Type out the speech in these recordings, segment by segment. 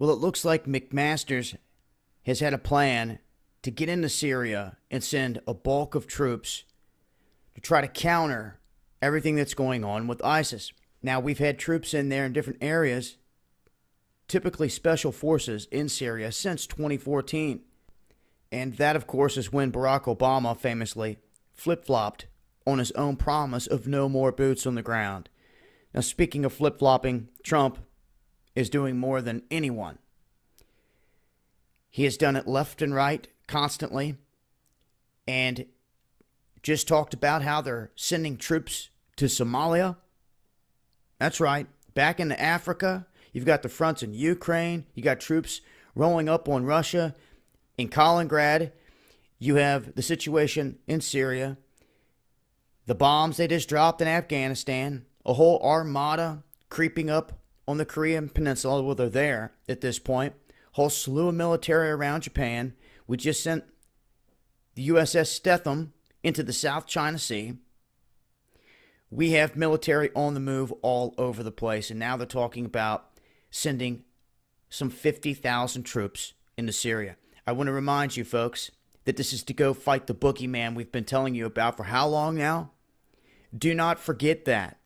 Well, it looks like McMaster's has had a plan to get into Syria and send a bulk of troops to try to counter everything that's going on with ISIS. Now, we've had troops in there in different areas, typically special forces in Syria, since 2014. And that, of course, is when Barack Obama famously flip-flopped on his own promise of no more boots on the ground. Now, speaking of flip-flopping, Trump is doing more than anyone. He has done it left and right constantly, and just talked about how they're sending troops to Somalia. That's right. Back into Africa, you've got the fronts in Ukraine. You got troops rolling up on Russia. In Kaliningrad, you have the situation in Syria. The bombs they just dropped in Afghanistan. A whole armada creeping up on the Korean Peninsula. Well, they're there at this point. Whole slew of military around Japan. We just sent the USS Stetham into the South China Sea. We have military on the move all over the place. And now they're talking about sending some 50,000 troops into Syria. I want to remind you, folks, that this is to go fight the boogeyman we've been telling you about for how long now? Do not forget that.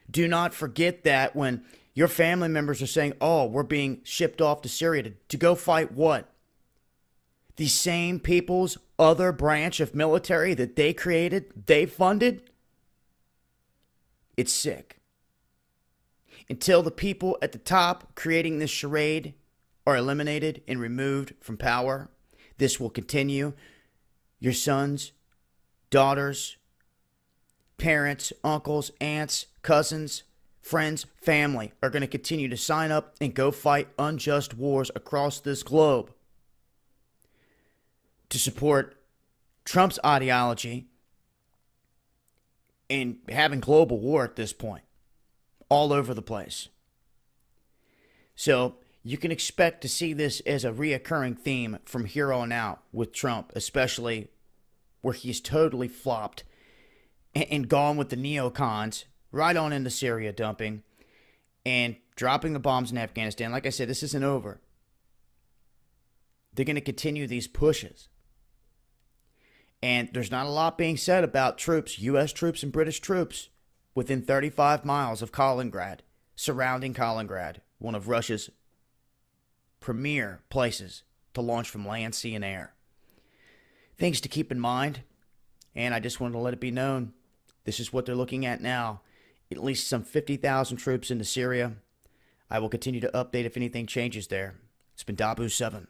Do not forget that when your family members are saying, oh, we're being shipped off to Syria to go fight what? The same people's other branch of military that they created, they funded? It's sick. Until the people at the top creating this charade are eliminated and removed from power, this will continue. Your sons, daughters, parents, uncles, aunts, cousins, friends, family are going to continue to sign up and go fight unjust wars across this globe to support Trump's ideology and having global war at this point, all over the place. So you can expect to see this as a reoccurring theme from here on out with Trump, especially where he's totally flopped and gone with the neocons right on into Syria, dumping and dropping the bombs in Afghanistan. Like I said, this isn't over. They're going to continue these pushes. And there's not a lot being said about troops, U.S. troops and British troops, within 35 miles of Kaliningrad, surrounding Kaliningrad, one of Russia's premier places to launch from land, sea, and air. Things to keep in mind, and I just wanted to let it be known, this is what they're looking at now. At least some 50,000 troops into Syria. I will continue to update if anything changes there. It's been Dabu 7.